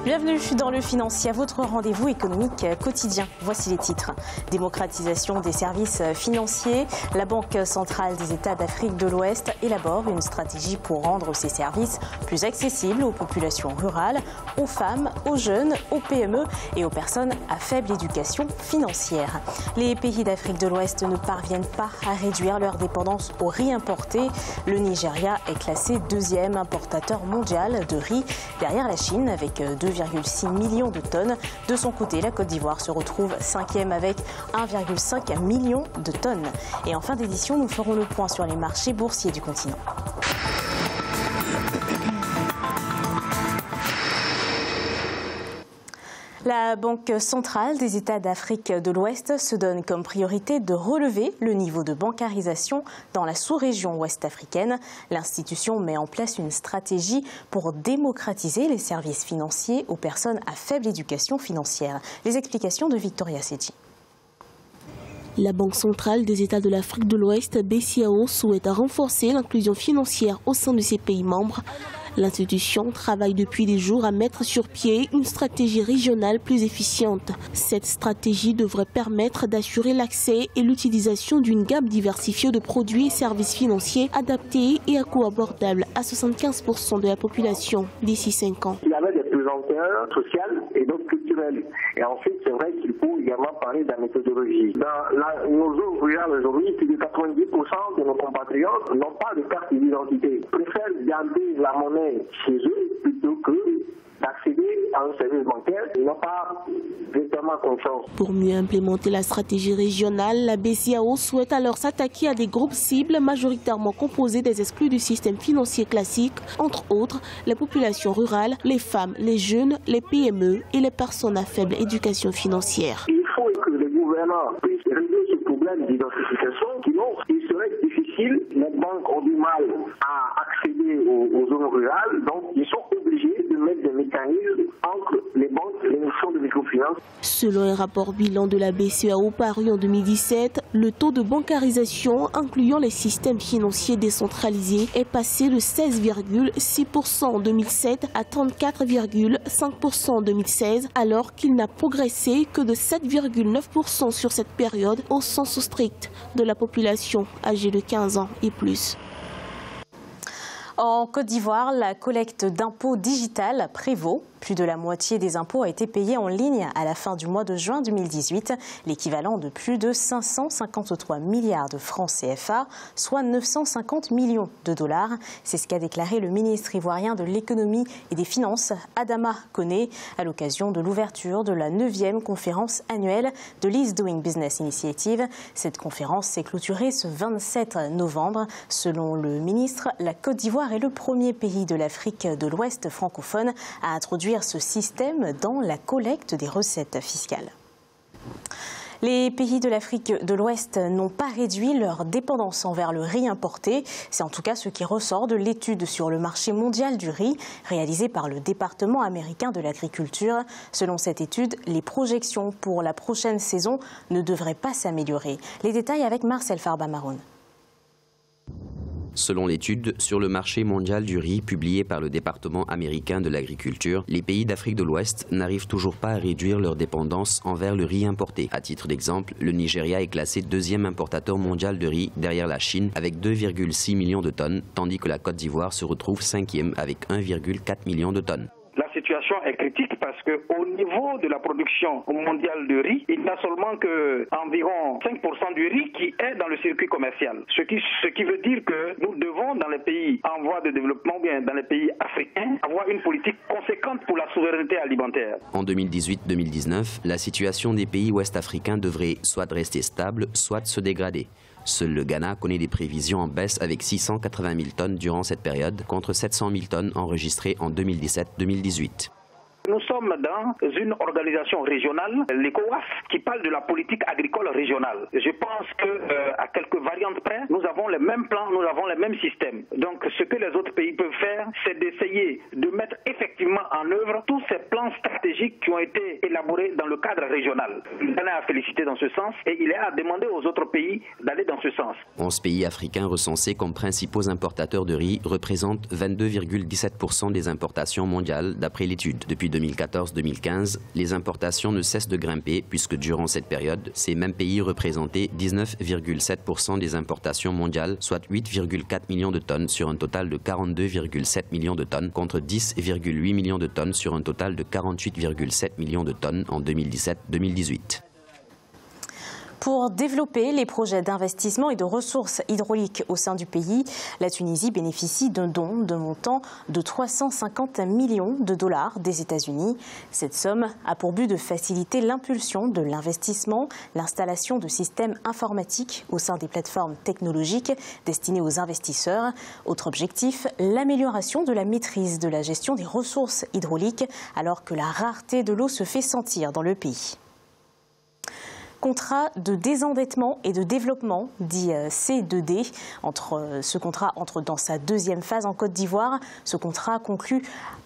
Bienvenue dans le Financier, votre rendez-vous économique quotidien. Voici les titres. Démocratisation des services financiers. La Banque centrale des États d'Afrique de l'Ouest élabore une stratégie pour rendre ces services plus accessibles aux populations rurales, aux femmes, aux jeunes, aux PME et aux personnes à faible éducation financière. Les pays d'Afrique de l'Ouest ne parviennent pas à réduire leur dépendance au riz importé. Le Nigeria est classé deuxième importateur mondial de riz derrière la Chine avec 2,6 millions de tonnes. De son côté, la Côte d'Ivoire se retrouve cinquième avec 1,5 million de tonnes. Et en fin d'édition, nous ferons le point sur les marchés boursiers du continent. La Banque centrale des États d'Afrique de l'Ouest se donne comme priorité de relever le niveau de bancarisation dans la sous-région ouest africaine. L'institution met en place une stratégie pour démocratiser les services financiers aux personnes à faible éducation financière. Les explications de Victoria Sedji. La Banque centrale des États de l'Afrique de l'Ouest, BCAO, souhaite renforcer l'inclusion financière au sein de ses pays membres. L'institution travaille depuis des jours à mettre sur pied une stratégie régionale plus efficiente. Cette stratégie devrait permettre d'assurer l'accès et l'utilisation d'une gamme diversifiée de produits et services financiers adaptés et à coût abordable à 75% de la population d'ici 5 ans. Il y avait des pesanteurs sociales et d'autres culturelles. Et ensuite, c'est vrai qu'il faut également parler de la méthodologie. Dans nos zones rurales aujourd'hui, plus de 90% de nos compatriotes n'ont pas de carte d'identité. Ils préfèrent garder la monnaie chez eux plutôt que d'accéder à un service bancaire. Ils n'ont pas véritablement confiance. Pour mieux implémenter la stratégie régionale, la BCAO souhaite alors s'attaquer à des groupes cibles majoritairement composés des exclus du système financier classique, entre autres les populations rurales, les femmes, les jeunes, les PME et les personnes à faible éducation financière. Il faut que le gouvernement puisse régler ce problème d'identification, sinon il serait difficile. Les banques ont du mal à accéder aux zones rurales, donc ils sont obligés de mettre des mécanismes entre les banques et les notions de microfinance. Selon un rapport bilan de la BCAO paru en 2017, le taux de bancarisation incluant les systèmes financiers décentralisés est passé de 16,6% en 2007 à 34,5% en 2016, alors qu'il n'a progressé que de 7,9% sur cette période au sens strict de la population âgée de 15 ans et plus. En Côte d'Ivoire, la collecte d'impôts digital prévaut. Plus de la moitié des impôts a été payée en ligne à la fin du mois de juin 2018, l'équivalent de plus de 553 milliards de francs CFA, soit 950 millions de dollars. C'est ce qu'a déclaré le ministre ivoirien de l'économie et des finances, Adama Koné, à l'occasion de l'ouverture de la 9e conférence annuelle de l'Ease Doing Business Initiative. Cette conférence s'est clôturée ce 27 novembre. Selon le ministre, la Côte d'Ivoire est le premier pays de l'Afrique de l'Ouest francophone à introduire ce système dans la collecte des recettes fiscales. Les pays de l'Afrique de l'Ouest n'ont pas réduit leur dépendance envers le riz importé. C'est en tout cas ce qui ressort de l'étude sur le marché mondial du riz réalisée par le département américain de l'agriculture. Selon cette étude, les projections pour la prochaine saison ne devraient pas s'améliorer. Les détails avec Marcel Farba-Maroun. Selon l'étude sur le marché mondial du riz publiée par le département américain de l'agriculture, les pays d'Afrique de l'Ouest n'arrivent toujours pas à réduire leur dépendance envers le riz importé. À titre d'exemple, le Nigeria est classé deuxième importateur mondial de riz derrière la Chine avec 2,6 millions de tonnes, tandis que la Côte d'Ivoire se retrouve cinquième avec 1,4 million de tonnes. La situation est critique parce qu'au niveau de la production mondiale de riz, il n'y a seulement que environ 5% du riz qui est dans le circuit commercial. Ce qui veut dire que nous devons, dans les pays en voie de développement, bien dans les pays africains, avoir une politique conséquente pour la souveraineté alimentaire. En 2018-2019, la situation des pays ouest-africains devrait soit rester stable, soit se dégrader. Seul le Ghana connaît des prévisions en baisse avec 680 000 tonnes durant cette période, contre 700 000 tonnes enregistrées en 2017-2018. Nous sommes dans une organisation régionale, l'ECOWAS, qui parle de la politique agricole régionale. Je pense qu'à quelques variantes près, nous avons les mêmes plans, nous avons les mêmes systèmes. Donc ce que les autres pays peuvent faire, c'est d'essayer de mettre effectivement en œuvre tous ces plans stratégiques qui ont été élaborés dans le cadre régional. Le Ghana a félicité dans ce sens et il est à demander aux autres pays d'aller dans ce sens. 11 pays africains recensés comme principaux importateurs de riz représentent 22,17% des importations mondiales d'après l'étude. Depuis 2014-2015, les importations ne cessent de grimper puisque durant cette période, ces mêmes pays représentaient 19,7% des importations mondiales, soit 8,4 millions de tonnes sur un total de 42,7 millions de tonnes contre 10,8 millions de tonnes sur un total de 48,7 millions de tonnes en 2017-2018. Pour développer les projets d'investissement et de ressources hydrauliques au sein du pays, la Tunisie bénéficie d'un don de montant de 350 millions de dollars des États-Unis. Cette somme a pour but de faciliter l'impulsion de l'investissement, l'installation de systèmes informatiques au sein des plateformes technologiques destinées aux investisseurs. Autre objectif, l'amélioration de la maîtrise de la gestion des ressources hydrauliques alors que la rareté de l'eau se fait sentir dans le pays. Contrat de désendettement et de développement, dit C2D. Ce contrat entre dans sa deuxième phase en Côte d'Ivoire. Ce contrat conclu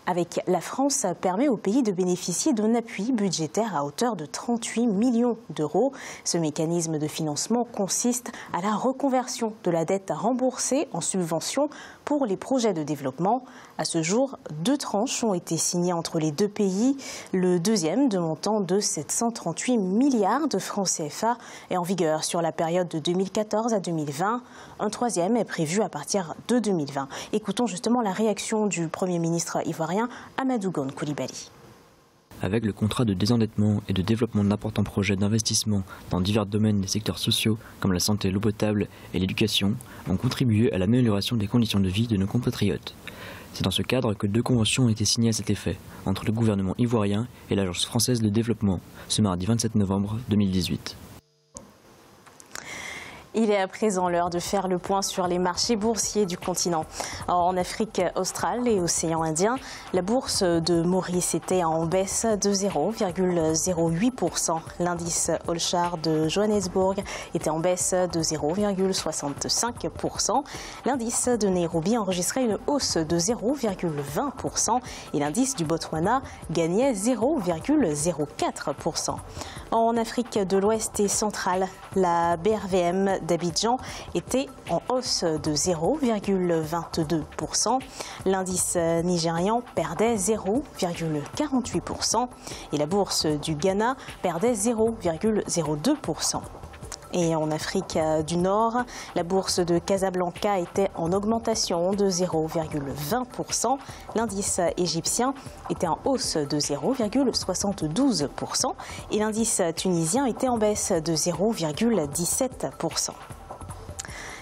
avec la France permet au pays de bénéficier d'un appui budgétaire à hauteur de 38 millions d'euros. Ce mécanisme de financement consiste à la reconversion de la dette remboursée en subvention pour les projets de développement. À ce jour, 2 tranches ont été signées entre les deux pays. Le deuxième, de montant de 738 milliards de francs CFA, est en vigueur sur la période de 2014 à 2020. Un troisième est prévu à partir de 2020. Écoutons justement la réaction du Premier ministre ivoirien, Amadou Gon Coulibaly. Avec le contrat de désendettement et de développement d'importants projets d'investissement dans divers domaines des secteurs sociaux comme la santé, l'eau potable et l'éducation, ont contribué à l'amélioration des conditions de vie de nos compatriotes. C'est dans ce cadre que 2 conventions ont été signées à cet effet, entre le gouvernement ivoirien et l'Agence française de développement, ce mardi 27 novembre 2018. Il est à présent l'heure de faire le point sur les marchés boursiers du continent. En Afrique australe et océan Indien, la bourse de Maurice était en baisse de 0,08%. L'indice All-Share de Johannesburg était en baisse de 0,65%. L'indice de Nairobi enregistrait une hausse de 0,20% et l'indice du Botswana gagnait 0,04%. En Afrique de l'Ouest et centrale, la BRVM d'Abidjan était en hausse de 0,22%. L'indice nigérian perdait 0,48% et la bourse du Ghana perdait 0,02%. Et en Afrique du Nord, la bourse de Casablanca était en augmentation de 0,20%. L'indice égyptien était en hausse de 0,72%. Et l'indice tunisien était en baisse de 0,17%.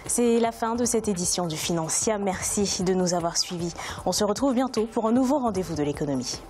C'est la fin de cette édition du Financial. Merci de nous avoir suivis. On se retrouve bientôt pour un nouveau rendez-vous de l'économie.